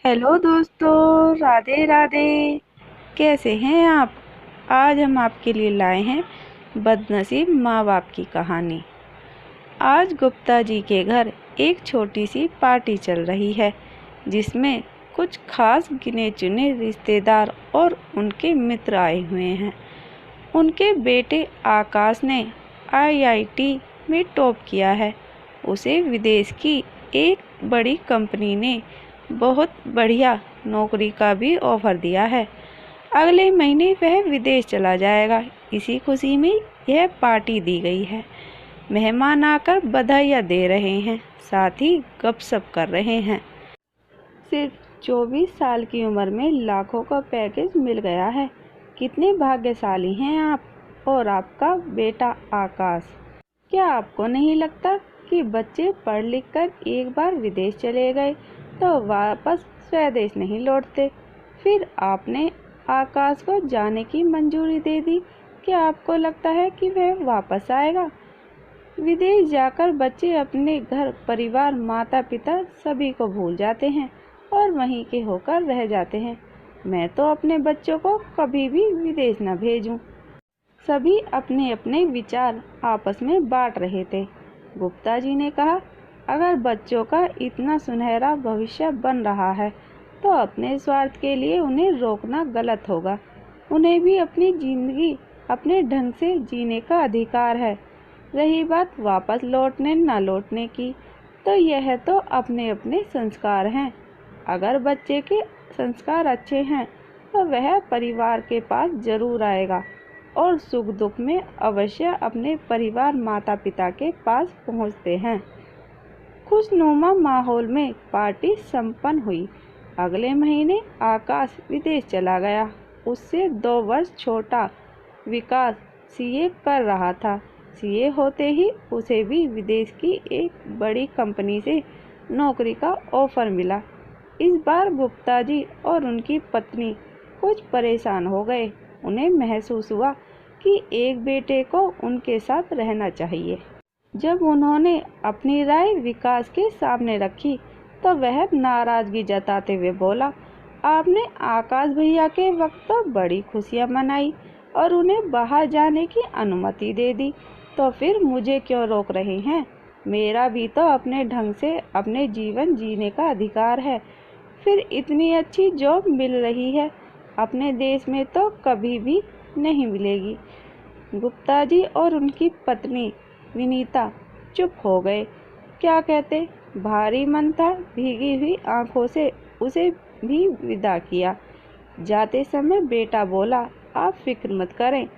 Hello दोस्तों, राधे राधे। कैसे हैं आप? आज हम आपके लिए लाए हैं बदनसीब माँ बाप की कहानी। आज गुप्ता जी के घर एक छोटी सी पार्टी चल रही है, जिसमें कुछ खास गिने चुने रिश्तेदार और उनके मित्र आए हुए हैं। उनके बेटे आकाश ने आईआईटी में टॉप किया है। उसे विदेश की एक बड़ी कंपनी ने बहुत बढ़िया नौकरी का भी ऑफर दिया है। अगले महीने वह विदेश चला जाएगा। इसी खुशी में यह पार्टी दी गई है। मेहमान आकर बधाइयाँ दे रहे हैं, साथ ही गपशप कर रहे हैं। सिर्फ 24 साल की उम्र में लाखों का पैकेज मिल गया है। कितने भाग्यशाली हैं आप और आपका बेटा आकाश। क्या आपको नहीं लगता कि बच्चे पढ़ लिख कर एक बार विदेश चले गए तो वापस स्वदेश नहीं लौटते? फिर आपने आकाश को जाने की मंजूरी दे दी। क्या आपको लगता है कि वह वापस आएगा? विदेश जाकर बच्चे अपने घर परिवार माता पिता सभी को भूल जाते हैं और वहीं के होकर रह जाते हैं। मैं तो अपने बच्चों को कभी भी विदेश न भेजूं। सभी अपने अपने विचार आपस में बांट रहे थे। गुप्ता जी ने कहा, अगर बच्चों का इतना सुनहरा भविष्य बन रहा है तो अपने स्वार्थ के लिए उन्हें रोकना गलत होगा। उन्हें भी अपनी जिंदगी अपने ढंग से जीने का अधिकार है। रही बात वापस लौटने न लौटने की, तो यह तो अपने अपने संस्कार हैं। अगर बच्चे के संस्कार अच्छे हैं तो वह परिवार के पास जरूर आएगा और सुख दुख में अवश्य अपने परिवार माता पिता के पास पहुंचते हैं। खुशनुमा माहौल में पार्टी संपन्न हुई। अगले महीने आकाश विदेश चला गया। उससे 2 वर्ष छोटा विकास सीए कर रहा था। सीए होते ही उसे भी विदेश की एक बड़ी कंपनी से नौकरी का ऑफर मिला। इस बार गुप्ता जी और उनकी पत्नी कुछ परेशान हो गए। उन्हें महसूस हुआ कि एक बेटे को उनके साथ रहना चाहिए। जब उन्होंने अपनी राय विकास के सामने रखी तो वह नाराजगी जताते हुए बोला, आपने आकाश भैया के वक्त तो बड़ी खुशियां मनाई और उन्हें बाहर जाने की अनुमति दे दी, तो फिर मुझे क्यों रोक रहे हैं? मेरा भी तो अपने ढंग से अपने जीवन जीने का अधिकार है। फिर इतनी अच्छी जॉब मिल रही है, अपने देश में तो कभी भी नहीं मिलेगी। गुप्ता जी और उनकी पत्नी विनीता चुप हो गए। क्या कहते? भारी मन था। भीगी हुई आंखों से उसे भी विदा किया। जाते समय बेटा बोला, आप फिक्र मत करें,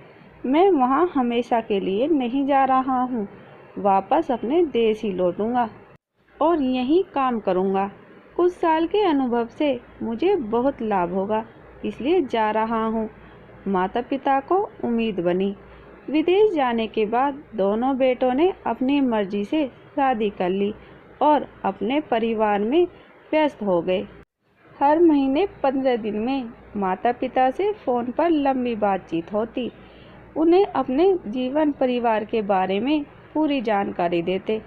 मैं वहाँ हमेशा के लिए नहीं जा रहा हूँ। वापस अपने देश ही लौटूंगा और यहीं काम करूँगा। कुछ साल के अनुभव से मुझे बहुत लाभ होगा, इसलिए जा रहा हूँ। माता पिता को उम्मीद बनी। विदेश जाने के बाद दोनों बेटों ने अपनी मर्जी से शादी कर ली और अपने परिवार में व्यस्त हो गए। हर महीने 15 दिन में माता पिता से फ़ोन पर लंबी बातचीत होती। उन्हें अपने जीवन परिवार के बारे में पूरी जानकारी देते।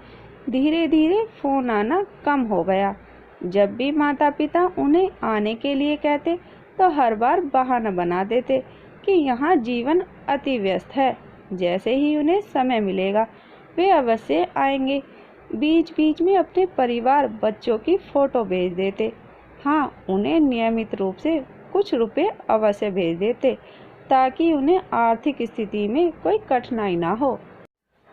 धीरे धीरे फ़ोन आना कम हो गया। जब भी माता पिता उन्हें आने के लिए कहते तो हर बार बहाना बना देते कि यहाँ जीवन अति व्यस्त है। जैसे ही उन्हें समय मिलेगा वे अवश्य आएंगे। बीच बीच में अपने परिवार बच्चों की फ़ोटो भेज देते। हाँ, उन्हें नियमित रूप से कुछ रुपए अवश्य भेज देते ताकि उन्हें आर्थिक स्थिति में कोई कठिनाई ना हो।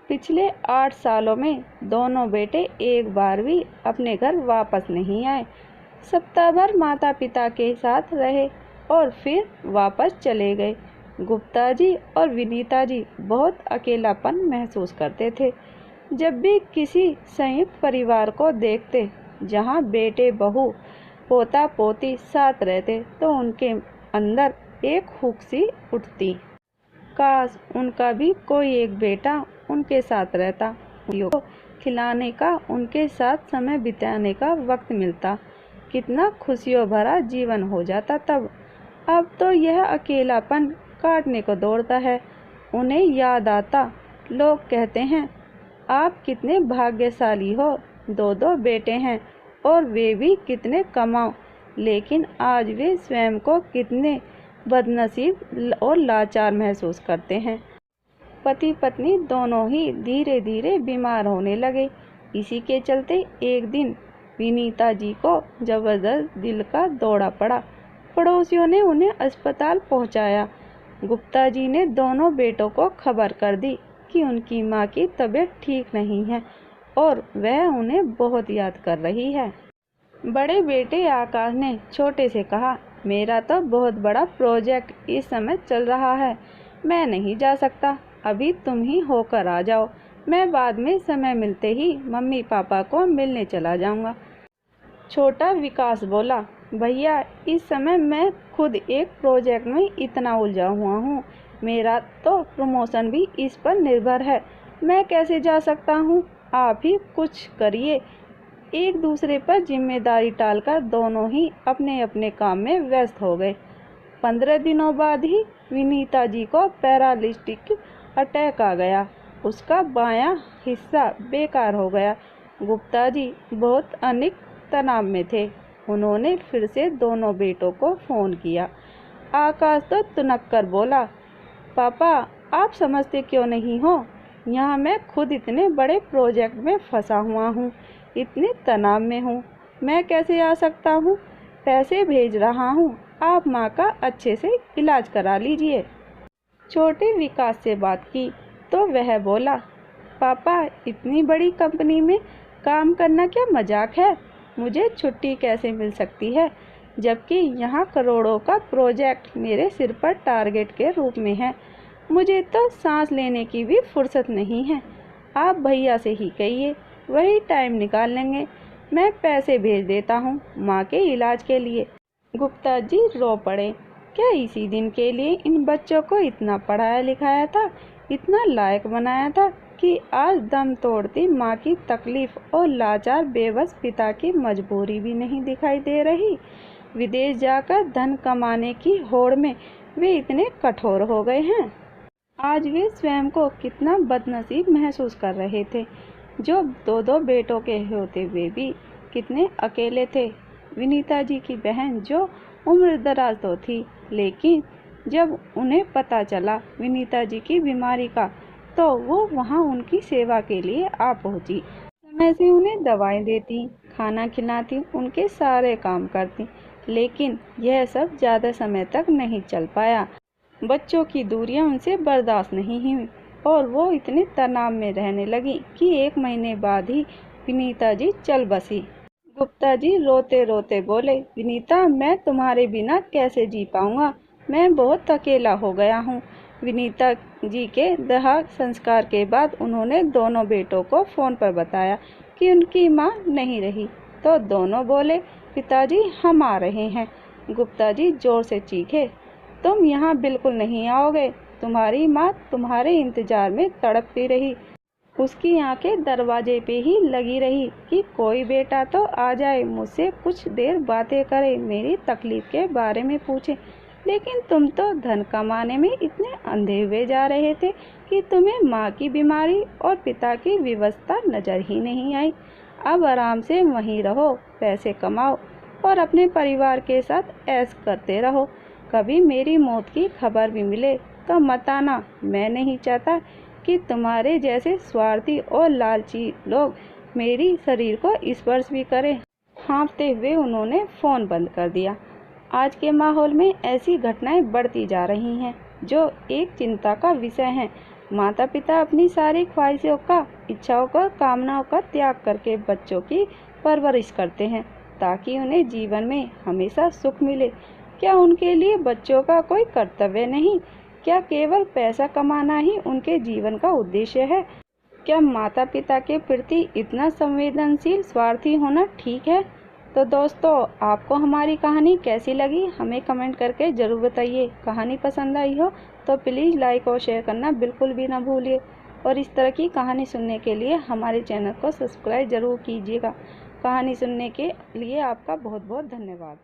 पिछले 8 सालों में दोनों बेटे एक बार भी अपने घर वापस नहीं आए। सप्ताह भर माता पिता के साथ रहे और फिर वापस चले गए। गुप्ता जी और विनीता जी बहुत अकेलापन महसूस करते थे। जब भी किसी संयुक्त परिवार को देखते जहां बेटे बहू पोता पोती साथ रहते तो उनके अंदर एक हुक सी उठती। काश उनका भी कोई एक बेटा उनके साथ रहता, उनको खिलाने का, उनके साथ समय बिताने का वक्त मिलता। कितना खुशियों भरा जीवन हो जाता तब। अब तो यह अकेलापन काटने को दौड़ता है। उन्हें याद आता, लोग कहते हैं, आप कितने भाग्यशाली हो, 2 बेटे हैं और वे भी कितने कमाओ। लेकिन आज वे स्वयं को कितने बदनसीब और लाचार महसूस करते हैं। पति पत्नी दोनों ही धीरे धीरे बीमार होने लगे। इसी के चलते एक दिन विनीता जी को जबरदस्त दिल का दौरा पड़ा। पड़ोसियों ने उन्हें अस्पताल पहुंचाया। गुप्ता जी ने दोनों बेटों को खबर कर दी कि उनकी मां की तबीयत ठीक नहीं है और वह उन्हें बहुत याद कर रही है। बड़े बेटे आकाश ने छोटे से कहा, मेरा तो बहुत बड़ा प्रोजेक्ट इस समय चल रहा है, मैं नहीं जा सकता, अभी तुम ही होकर आ जाओ, मैं बाद में समय मिलते ही मम्मी पापा को मिलने चला जाऊंगा। छोटा विकास बोला, भैया इस समय मैं खुद एक प्रोजेक्ट में इतना उलझा हुआ हूँ, मेरा तो प्रमोशन भी इस पर निर्भर है, मैं कैसे जा सकता हूँ, आप ही कुछ करिए। एक दूसरे पर जिम्मेदारी टालकर दोनों ही अपने अपने काम में व्यस्त हो गए। 15 दिनों बाद ही विनीता जी को पैरालिटिक अटैक आ गया। उसका बायां हिस्सा बेकार हो गया। गुप्ता जी बहुत अनिक तनाव में थे। उन्होंने फिर से दोनों बेटों को फ़ोन किया। आकाश तो तुनक कर बोला, पापा आप समझते क्यों नहीं हो, यहाँ मैं खुद इतने बड़े प्रोजेक्ट में फंसा हुआ हूँ, इतने तनाव में हूँ, मैं कैसे आ सकता हूँ, पैसे भेज रहा हूँ, आप माँ का अच्छे से इलाज करा लीजिए। छोटे विकास से बात की तो वह बोला, पापा इतनी बड़ी कंपनी में काम करना क्या मजाक है, मुझे छुट्टी कैसे मिल सकती है, जबकि यहाँ करोड़ों का प्रोजेक्ट मेरे सिर पर टारगेट के रूप में है, मुझे तो सांस लेने की भी फुर्सत नहीं है, आप भैया से ही कहिए, वही टाइम निकाल लेंगे, मैं पैसे भेज देता हूँ माँ के इलाज के लिए। गुप्ता जी रो पड़े। क्या इसी दिन के लिए इन बच्चों को इतना पढ़ाया लिखाया था, इतना लायक बनाया था कि आज दम तोड़ती माँ की तकलीफ और लाचार बेबस पिता की मजबूरी भी नहीं दिखाई दे रही। विदेश जाकर धन कमाने की होड़ में वे इतने कठोर हो गए हैं। आज वे स्वयं को कितना बदनसीब महसूस कर रहे थे, जो दो दो बेटों के होते हुए भी कितने अकेले थे। विनीता जी की बहन जो उम्र दराज तो थी, लेकिन जब उन्हें पता चला विनीता जी की बीमारी का, तो वो वहाँ उनकी सेवा के लिए आ पहुँची। समय से उन्हें दवाएं देती, खाना खिलाती, उनके सारे काम करती, लेकिन यह सब ज़्यादा समय तक नहीं चल पाया। बच्चों की दूरियां उनसे बर्दाश्त नहीं हुई और वो इतने तनाव में रहने लगी कि 1 महीने बाद ही विनीता जी चल बसी। गुप्ता जी रोते रोते बोले, विनीता मैं तुम्हारे बिना कैसे जी पाऊंगा, मैं बहुत अकेला हो गया हूँ। विनीता जी के देह संस्कार के बाद उन्होंने दोनों बेटों को फ़ोन पर बताया कि उनकी माँ नहीं रही, तो दोनों बोले, पिताजी हम आ रहे हैं। गुप्ता जी जोर से चीखे, तुम यहाँ बिल्कुल नहीं आओगे, तुम्हारी माँ तुम्हारे इंतजार में तड़पती रही, उसकी आंखें दरवाजे पे ही लगी रही कि कोई बेटा तो आ जाए, मुझसे कुछ देर बातें करे, मेरी तकलीफ के बारे में पूछे, लेकिन तुम तो धन कमाने में इतने अंधे हुए जा रहे थे कि तुम्हें माँ की बीमारी और पिता की विवशता नज़र ही नहीं आई। अब आराम से वहीं रहो, पैसे कमाओ और अपने परिवार के साथ ऐश करते रहो, कभी मेरी मौत की खबर भी मिले तो मत आना, मैं नहीं चाहता कि तुम्हारे जैसे स्वार्थी और लालची लोग मेरी शरीर को स्पर्श भी करें। हाँफते हुए उन्होंने फ़ोन बंद कर दिया। आज के माहौल में ऐसी घटनाएं बढ़ती जा रही हैं जो एक चिंता का विषय है। माता पिता अपनी सारी ख्वाहिशों का, इच्छाओं का, कामनाओं का त्याग करके बच्चों की परवरिश करते हैं ताकि उन्हें जीवन में हमेशा सुख मिले। क्या उनके लिए बच्चों का कोई कर्तव्य नहीं? क्या केवल पैसा कमाना ही उनके जीवन का उद्देश्य है? क्या माता पिता के प्रति इतना संवेदनशील स्वार्थी होना ठीक है? तो दोस्तों, आपको हमारी कहानी कैसी लगी हमें कमेंट करके ज़रूर बताइए। कहानी पसंद आई हो तो प्लीज़ लाइक और शेयर करना बिल्कुल भी ना भूलिए और इस तरह की कहानी सुनने के लिए हमारे चैनल को सब्सक्राइब ज़रूर कीजिएगा। कहानी सुनने के लिए आपका बहुत बहुत धन्यवाद।